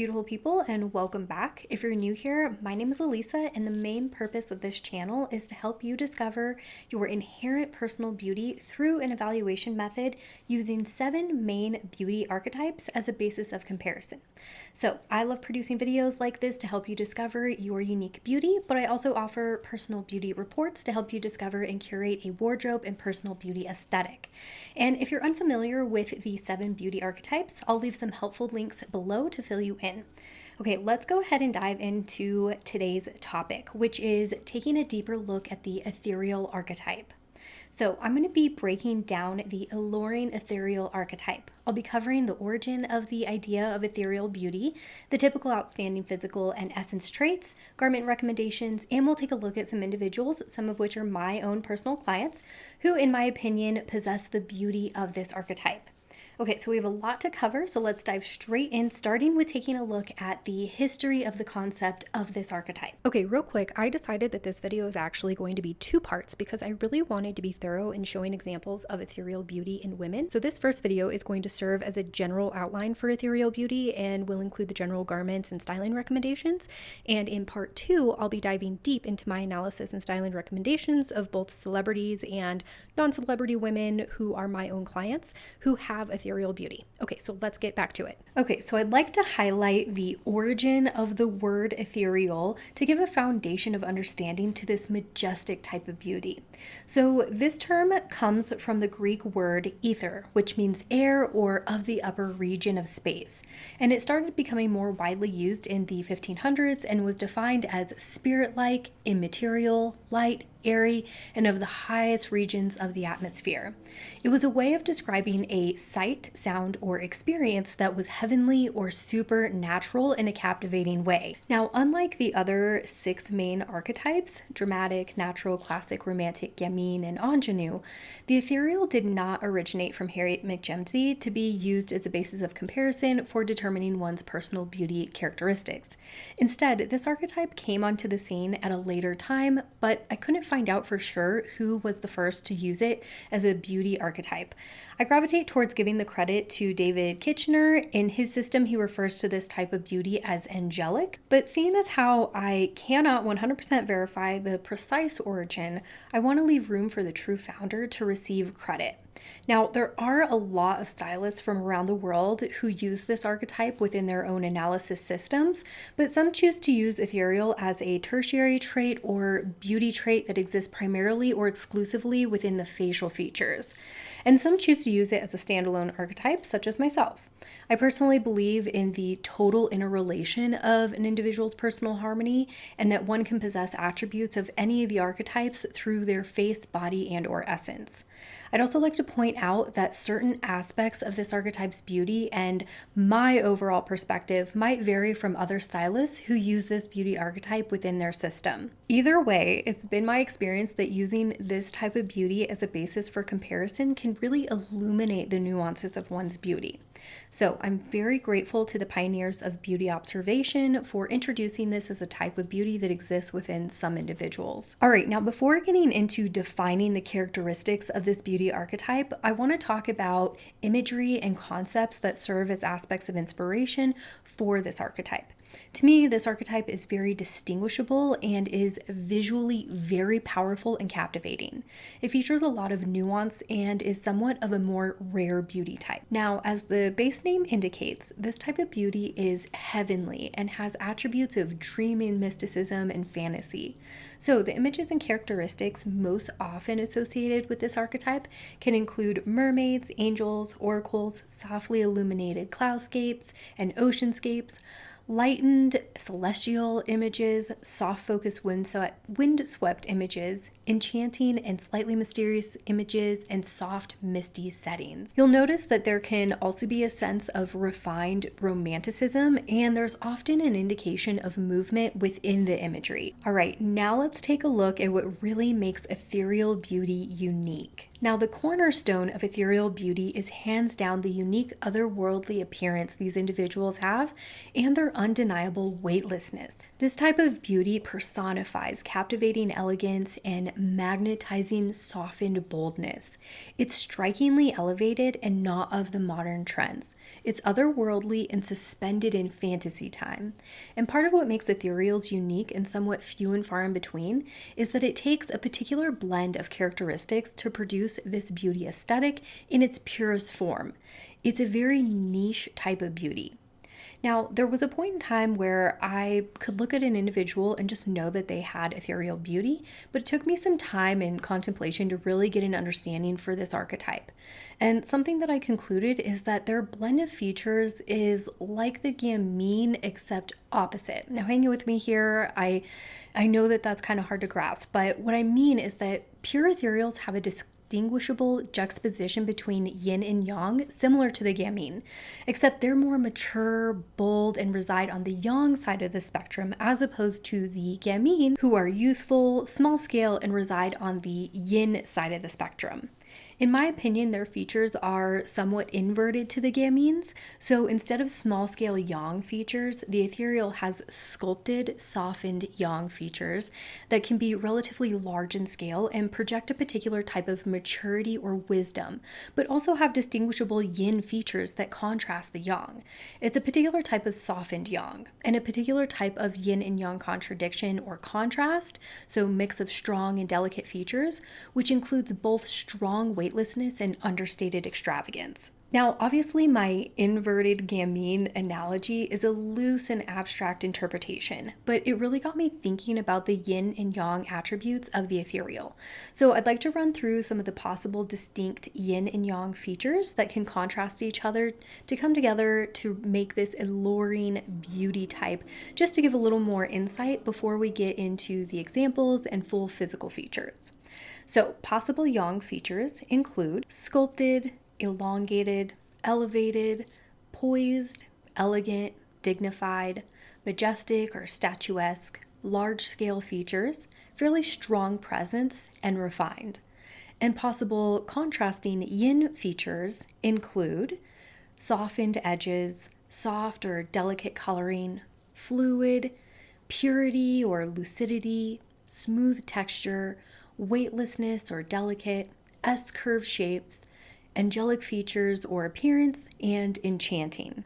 beautiful people, and welcome back. If you're new here, my name is Elisa, and the main purpose of this channel is to help you discover your inherent personal beauty through an evaluation method using 7 main beauty archetypes as a basis of comparison. So I love producing videos like this to help you discover your unique beauty, but I also offer personal beauty reports to help you discover and curate a wardrobe and personal beauty aesthetic. And if you're unfamiliar with the 7 beauty archetypes, I'll leave some helpful links below to fill you in. Okay, let's go ahead and dive into today's topic, which is taking a deeper look at the ethereal archetype. So I'm going to be breaking down the alluring ethereal archetype. I'll be covering the origin of the idea of ethereal beauty, the typical outstanding physical and essence traits, garment recommendations, and we'll take a look at some individuals, some of which are my own personal clients, who in my opinion possess the beauty of this archetype. Okay, so we have a lot to cover, so let's dive straight in, starting with taking a look at the history of the concept of this archetype. Okay, real quick, I decided that this video is actually going to be 2 parts because I really wanted to be thorough in showing examples of ethereal beauty in women. So this first video is going to serve as a general outline for ethereal beauty and will include the general garments and styling recommendations. And in part 2, I'll be diving deep into my analysis and styling recommendations of both celebrities and non-celebrity women who are my own clients who have ethereal beauty. Okay, so let's get back to it. Okay, so I'd like to highlight the origin of the word ethereal to give a foundation of understanding to this majestic type of beauty. So this term comes from the Greek word ether, which means air or of the upper region of space. And it started becoming more widely used in the 1500s and was defined as spirit-like, immaterial, light, airy, and of the highest regions of the atmosphere. It was a way of describing a sight, sound, or experience that was heavenly or supernatural in a captivating way. Now, unlike the other 6 main archetypes, dramatic, natural, classic, romantic, gamine, and ingenue, the ethereal did not originate from Harriet McGemsey to be used as a basis of comparison for determining one's personal beauty characteristics. Instead, this archetype came onto the scene at a later time, but I couldn't find out for sure who was the first to use it as a beauty archetype. I gravitate towards giving the credit to David Kitchener. In his system, he refers to this type of beauty as angelic, but seeing as how I cannot 100% verify the precise origin, I want to leave room for the true founder to receive credit. Now, there are a lot of stylists from around the world who use this archetype within their own analysis systems, but some choose to use ethereal as a tertiary trait or beauty trait that exists primarily or exclusively within the facial features. And some choose to use it as a standalone archetype, such as myself. I personally believe in the total interrelation of an individual's personal harmony and that one can possess attributes of any of the archetypes through their face, body, and or essence. I'd also like to point out that certain aspects of this archetype's beauty and my overall perspective might vary from other stylists who use this beauty archetype within their system. Either way, it's been my experience that using this type of beauty as a basis for comparison can really illuminate the nuances of one's beauty. So I'm very grateful to the pioneers of beauty observation for introducing this as a type of beauty that exists within some individuals. All right, now before getting into defining the characteristics of this beauty archetype, I want to talk about imagery and concepts that serve as aspects of inspiration for this archetype. To me, this archetype is very distinguishable and is visually very powerful and captivating. It features a lot of nuance and is somewhat of a more rare beauty type. Now, as the base name indicates, this type of beauty is heavenly and has attributes of dreaming, mysticism, and fantasy. So the images and characteristics most often associated with this archetype can include mermaids, angels, oracles, softly illuminated cloudscapes, and oceanscapes, lightened celestial images, soft focus wind-swept images, enchanting and slightly mysterious images, and soft misty settings. You'll notice that there can also be a sense of refined romanticism, and there's often an indication of movement within the imagery. All right, now let's take a look at what really makes ethereal beauty unique. Now, the cornerstone of ethereal beauty is hands down the unique otherworldly appearance these individuals have and their undeniable weightlessness. This type of beauty personifies captivating elegance and magnetizing softened boldness. It's strikingly elevated and not of the modern trends. It's otherworldly and suspended in fantasy time. And part of what makes ethereals unique and somewhat few and far in between is that it takes a particular blend of characteristics to produce this beauty aesthetic in its purest form. It's a very niche type of beauty. Now, there was a point in time where I could look at an individual and just know that they had ethereal beauty, but it took me some time and contemplation to really get an understanding for this archetype. And something that I concluded is that their blend of features is like the gamine, except opposite. Now, hang with me here. I know that that's kind of hard to grasp, but what I mean is that pure ethereals have a distinguishable juxtaposition between yin and yang, similar to the gamine, except they're more mature, bold, and reside on the yang side of the spectrum, as opposed to the gamine, who are youthful, small scale, and reside on the yin side of the spectrum. In my opinion, their features are somewhat inverted to the gamines. So instead of small scale yang features, the ethereal has sculpted, softened yang features that can be relatively large in scale and project a particular type of maturity or wisdom, but also have distinguishable yin features that contrast the yang. It's a particular type of softened yang and a particular type of yin and yang contradiction or contrast, so mix of strong and delicate features, which includes both strong weightlessness and understated extravagance. Now, obviously, my inverted gamine analogy is a loose and abstract interpretation, but it really got me thinking about the yin and yang attributes of the ethereal. So I'd like to run through some of the possible distinct yin and yang features that can contrast each other to come together to make this alluring beauty type, just to give a little more insight before we get into the examples and full physical features. So possible yang features include sculpted, elongated, elevated, poised, elegant, dignified, majestic or statuesque, large-scale features, fairly strong presence, and refined. And possible contrasting yin features include softened edges, soft or delicate coloring, fluid, purity or lucidity, smooth texture, weightlessness or delicate, S-curve shapes, angelic features or appearance, and enchanting.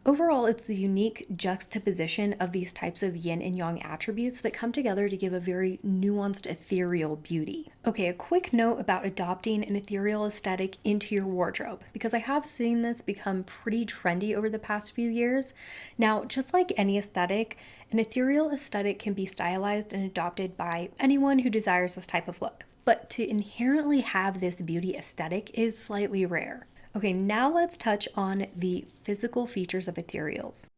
Overall, it's the unique juxtaposition of these types of yin and yang attributes that come together to give a very nuanced ethereal beauty. Okay, a quick note about adopting an ethereal aesthetic into your wardrobe, because I have seen this become pretty trendy over the past few years. Now, just like any aesthetic, an ethereal aesthetic can be stylized and adopted by anyone who desires this type of look. But to inherently have this beauty aesthetic is slightly rare. Okay, now let's touch on the physical features of ethereals.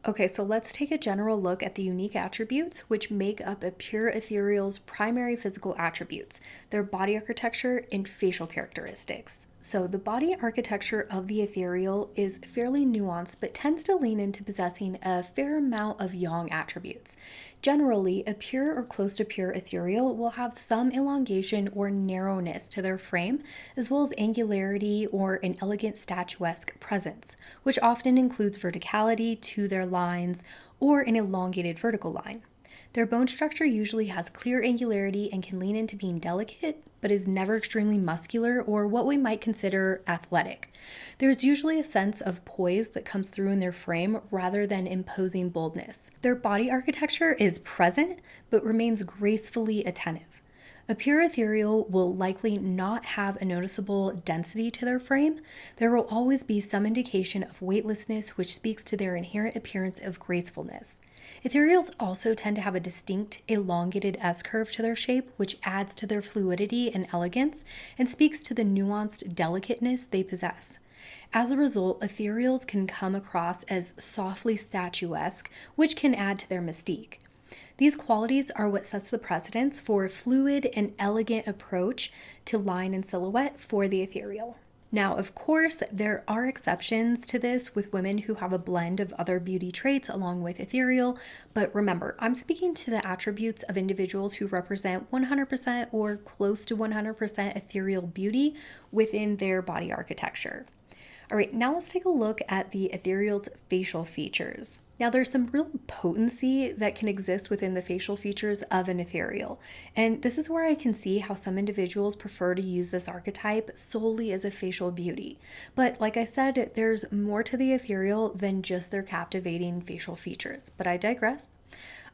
Okay, so let's take a general look at the unique attributes which make up a pure ethereal's primary physical attributes, their body architecture and facial characteristics. So the body architecture of the ethereal is fairly nuanced but tends to lean into possessing a fair amount of yang attributes. Generally, a pure or close to pure ethereal will have some elongation or narrowness to their frame, as well as angularity or an elegant statuesque presence, which often includes verticality to their lines or an elongated vertical line. Their bone structure usually has clear angularity and can lean into being delicate, but is never extremely muscular or what we might consider athletic. There's usually a sense of poise that comes through in their frame rather than imposing boldness. Their body architecture is present, but remains gracefully attentive. A pure ethereal will likely not have a noticeable density to their frame. There will always be some indication of weightlessness, which speaks to their inherent appearance of gracefulness. Ethereals also tend to have a distinct elongated S-curve to their shape, which adds to their fluidity and elegance and speaks to the nuanced delicateness they possess. As a result, ethereals can come across as softly statuesque, which can add to their mystique. These qualities are what sets the precedence for a fluid and elegant approach to line and silhouette for the ethereal. Now, of course, there are exceptions to this with women who have a blend of other beauty traits along with ethereal, but remember, I'm speaking to the attributes of individuals who represent 100% or close to 100% ethereal beauty within their body architecture. All right, now let's take a look at the ethereal's facial features. Now, there's some real potency that can exist within the facial features of an ethereal. And this is where I can see how some individuals prefer to use this archetype solely as a facial beauty. But like I said, there's more to the ethereal than just their captivating facial features. But I digress.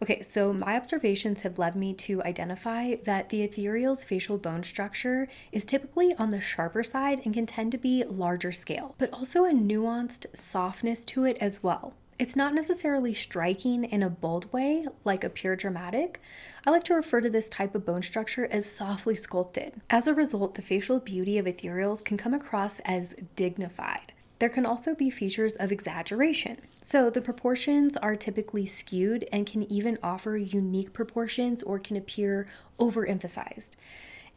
Okay, so my observations have led me to identify that the ethereal's facial bone structure is typically on the sharper side and can tend to be larger scale, but also a nuanced softness to it as well. It's not necessarily striking in a bold way, like a pure dramatic. I like to refer to this type of bone structure as softly sculpted. As a result, the facial beauty of ethereals can come across as dignified. There can also be features of exaggeration. So the proportions are typically skewed and can even offer unique proportions or can appear overemphasized.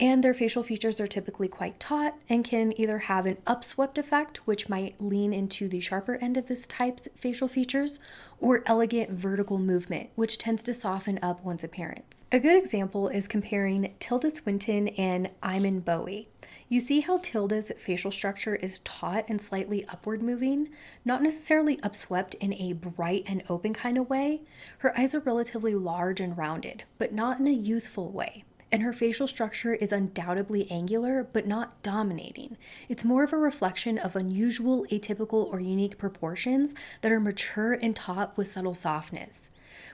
And their facial features are typically quite taut and can either have an upswept effect, which might lean into the sharper end of this type's facial features, or elegant vertical movement, which tends to soften up one's appearance. A good example is comparing Tilda Swinton and Iman Bowie. You see how Tilda's facial structure is taut and slightly upward moving, not necessarily upswept in a bright and open kind of way. Her eyes are relatively large and rounded, but not in a youthful way. And her facial structure is undoubtedly angular, but not dominating. It's more of a reflection of unusual, atypical, or unique proportions that are mature and taut with subtle softness,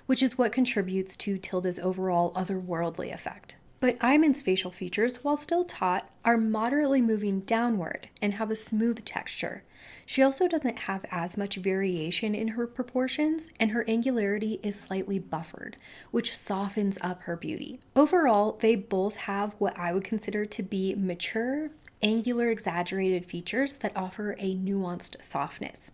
which is what contributes to Tilda's overall otherworldly effect. But Iman's facial features, while still taut, are moderately moving downward and have a smooth texture. She also doesn't have as much variation in her proportions, and her angularity is slightly buffered, which softens up her beauty. Overall, they both have what I would consider to be mature, angular, exaggerated features that offer a nuanced softness.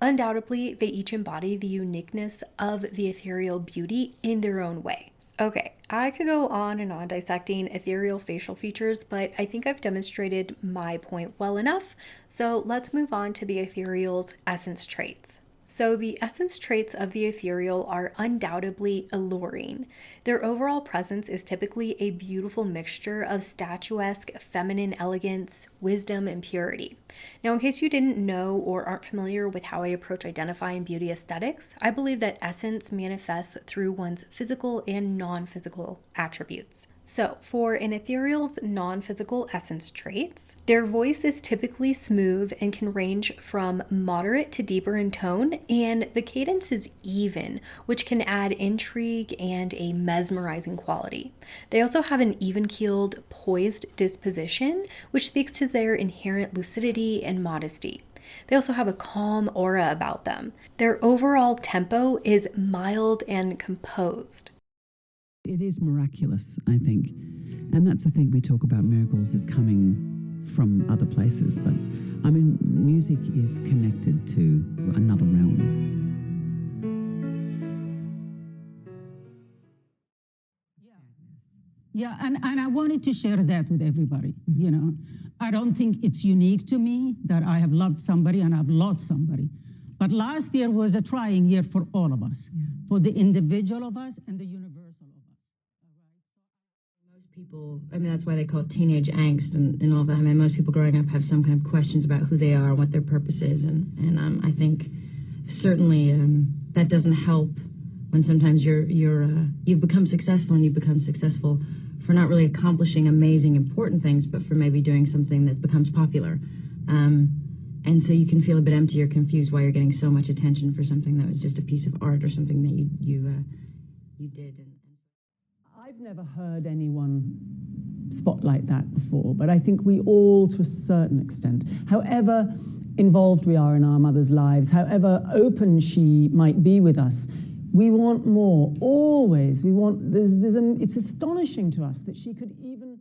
Undoubtedly, they each embody the uniqueness of the ethereal beauty in their own way. Okay, I could go on and on dissecting ethereal facial features, but I think I've demonstrated my point well enough, so let's move on to the ethereal's essence traits. So the essence traits of the ethereal are undoubtedly alluring. Their overall presence is typically a beautiful mixture of statuesque feminine elegance, wisdom, and purity. Now, in case you didn't know or aren't familiar with how I approach identifying beauty aesthetics, I believe that essence manifests through one's physical and non-physical attributes. So, for an ethereal's non-physical essence traits, their voice is typically smooth and can range from moderate to deeper in tone, and the cadence is even, which can add intrigue and a mesmerizing quality. They also have an even-keeled, poised disposition, which speaks to their inherent lucidity and modesty. They also have a calm aura about them. Their overall tempo is mild and composed. It is miraculous, I think. And that's the thing, we talk about miracles as coming from other places, but I mean, music is connected to another realm. Yeah, and I wanted to share that with everybody, you know. I don't think it's unique to me that I have loved somebody and I've lost somebody. But last year was a trying year for all of us, for the individual of us and the universal of us. Most people, I mean, that's why they call it teenage angst and all that. I mean, most people growing up have some kind of questions about who they are, what their purpose is. And I think certainly that doesn't help when sometimes you've become successful and you become successful for not really accomplishing amazing, important things, but for maybe doing something that becomes popular. And so you can feel a bit empty or confused why you're getting so much attention for something that was just a piece of art or something that you did. I've never heard anyone spotlight that before, but I think we all, to a certain extent, however involved we are in our mother's lives, however open she might be with us, we want more, always. We want, it's astonishing to us that she could even...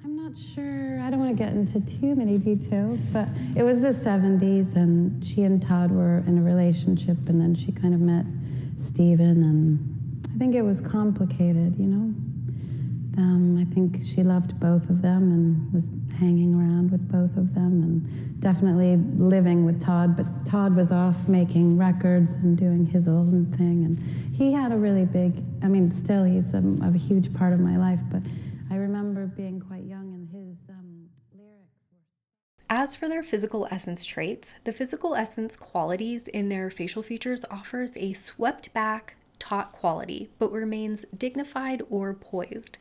I'm not sure. I don't want to get into too many details, but it was the 70s, and she and Todd were in a relationship, and then she kind of met Steven, and I think it was complicated, you know? I think she loved both of them and was hanging around with both of them and definitely living with Todd, but Todd was off making records and doing his own thing, and he had a really big, I mean, still he's a huge part of my life, but I remember being quite young and his lyrics were... As for their physical essence traits, the physical essence qualities in their facial features offers a swept back, taut quality, but remains dignified or poised.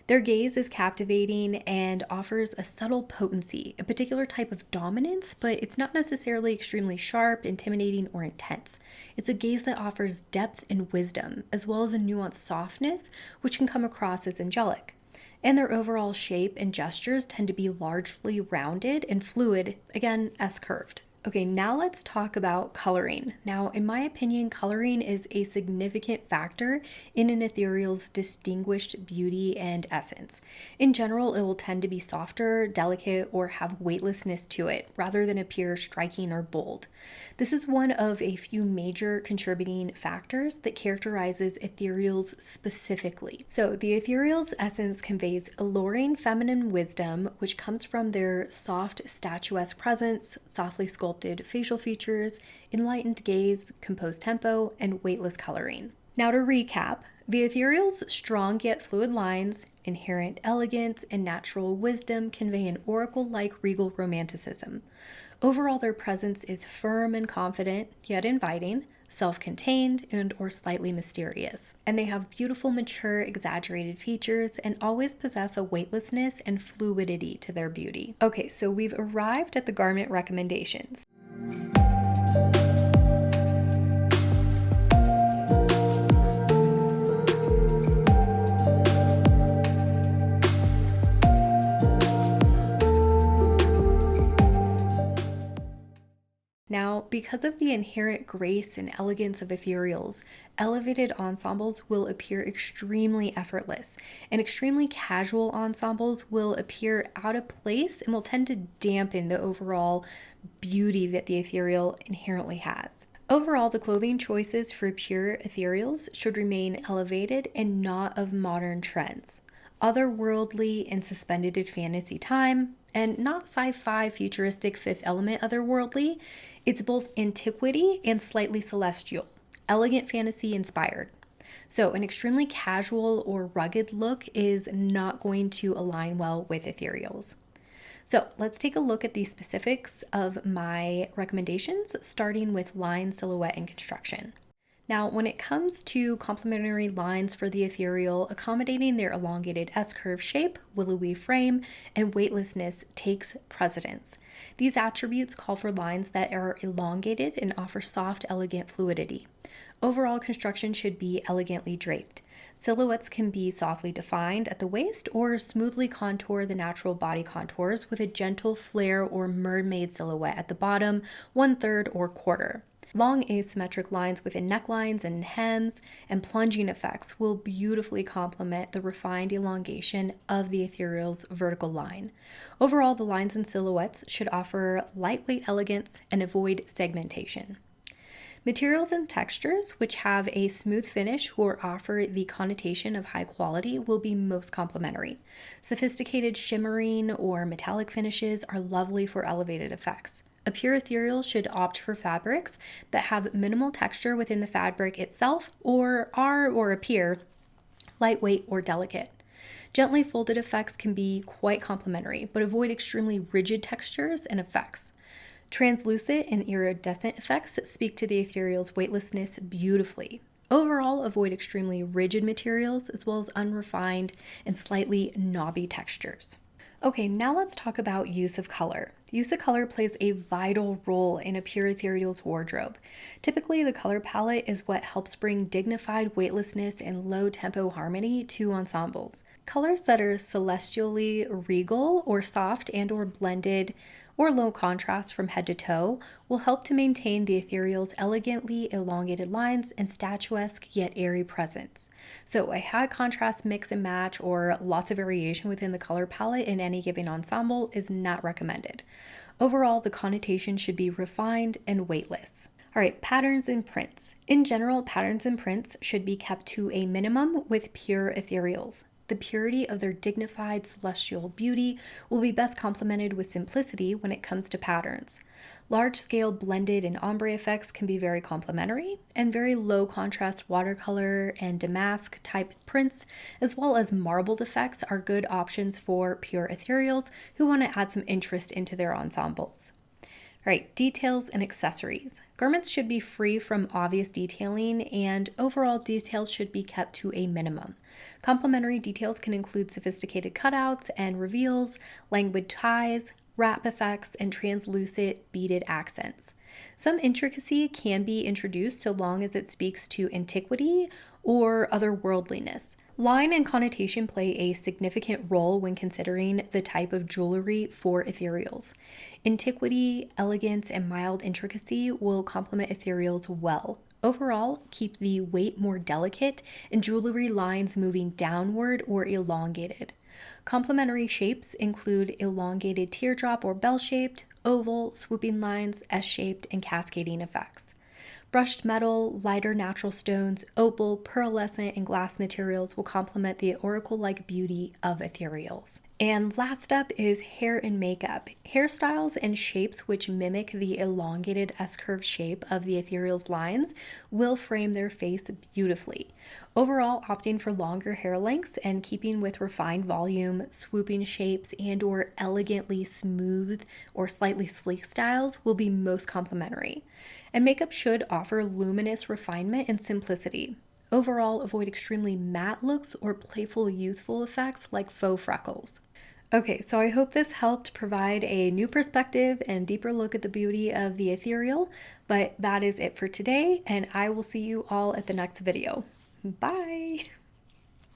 Their gaze is captivating and offers a subtle potency, a particular type of dominance, but it's not necessarily extremely sharp, intimidating, or intense. It's a gaze that offers depth and wisdom, as well as a nuanced softness, which can come across as angelic. And their overall shape and gestures tend to be largely rounded and fluid, again, S-curved. Okay, now let's talk about coloring. Now, in my opinion, coloring is a significant factor in an ethereal's distinguished beauty and essence. In general, it will tend to be softer, delicate, or have weightlessness to it, rather than appear striking or bold. This is one of a few major contributing factors that characterizes ethereals specifically. So, the ethereal's essence conveys alluring feminine wisdom, which comes from their soft, statuesque presence, softly sculpted facial features, enlightened gaze, composed tempo, and weightless coloring. Now to recap, the ethereal's strong yet fluid lines, inherent elegance, and natural wisdom convey an oracle-like regal romanticism. Overall, their presence is firm and confident, yet inviting, self-contained, and or slightly mysterious. And they have beautiful, mature, exaggerated features and always possess a weightlessness and fluidity to their beauty. Okay, so we've arrived at the garment recommendations. Now, because of the inherent grace and elegance of ethereals, elevated ensembles will appear extremely effortless, and extremely casual ensembles will appear out of place and will tend to dampen the overall beauty that the ethereal inherently has. Overall, the clothing choices for pure ethereals should remain elevated and not of modern trends. Otherworldly and suspended in fantasy time, and not sci-fi futuristic Fifth Element otherworldly. It's both antiquity and slightly celestial, elegant fantasy inspired. So an extremely casual or rugged look is not going to align well with ethereals. So let's take a look at the specifics of my recommendations, starting with line, silhouette, and construction. Now, when it comes to complementary lines for the ethereal, accommodating their elongated S-curve shape, willowy frame, and weightlessness takes precedence. These attributes call for lines that are elongated and offer soft, elegant fluidity. Overall construction should be elegantly draped. Silhouettes can be softly defined at the waist or smoothly contour the natural body contours with a gentle flare or mermaid silhouette at the bottom, 1/3 or quarter. Long asymmetric lines within necklines and hems and plunging effects will beautifully complement the refined elongation of the ethereal's vertical line. Overall, the lines and silhouettes should offer lightweight elegance and avoid segmentation. Materials and textures which have a smooth finish or offer the connotation of high quality will be most complementary. Sophisticated shimmering or metallic finishes are lovely for elevated effects. A pure ethereal should opt for fabrics that have minimal texture within the fabric itself or appear lightweight or delicate. Gently folded effects can be quite complementary, but avoid extremely rigid textures and effects. Translucent and iridescent effects speak to the ethereal's weightlessness beautifully. Overall, avoid extremely rigid materials as well as unrefined and slightly knobby textures. Okay, now let's talk about use of color. Use of color plays a vital role in a pure ethereal's wardrobe. Typically, the color palette is what helps bring dignified weightlessness and low-tempo harmony to ensembles. Colors that are celestially regal or soft and or blended or low contrast from head to toe will help to maintain the ethereal's elegantly elongated lines and statuesque yet airy presence. So a high contrast mix and match or lots of variation within the color palette in any given ensemble is not recommended. Overall, the connotation should be refined and weightless. All right, patterns and prints. In general, patterns and prints should be kept to a minimum with pure ethereals. the purity of their dignified celestial beauty will be best complemented with simplicity when it comes to patterns. Large-scale blended and ombre effects can be very complementary, and very low-contrast watercolor and damask type prints, as well as marbled effects, are good options for pure ethereals who want to add some interest into their ensembles. All right, details and accessories. Garments should be free from obvious detailing, and overall details should be kept to a minimum. Complementary details can include sophisticated cutouts and reveals, languid ties, wrap effects, and translucent beaded accents. Some intricacy can be introduced so long as it speaks to antiquity or otherworldliness. Line and connotation play a significant role when considering the type of jewelry for ethereals. Antiquity, elegance, and mild intricacy will complement ethereals well. Overall, keep the weight more delicate and jewelry lines moving downward or elongated. Complementary shapes include elongated teardrop or bell-shaped, oval, swooping lines, S-shaped, and cascading effects. Brushed metal, lighter natural stones, opal, pearlescent, and glass materials will complement the oracle-like beauty of ethereals. And last up is hair and makeup. Hairstyles and shapes which mimic the elongated S-curve shape of the ethereal's lines will frame their face beautifully. Overall, opting for longer hair lengths and keeping with refined volume, swooping shapes, and/or elegantly smooth or slightly sleek styles will be most complementary. And makeup should offer luminous refinement and simplicity. Overall, avoid extremely matte looks or playful youthful effects like faux freckles. Okay, so I hope this helped provide a new perspective and deeper look at the beauty of the ethereal, but that is it for today, and I will see you all at the next video. Bye!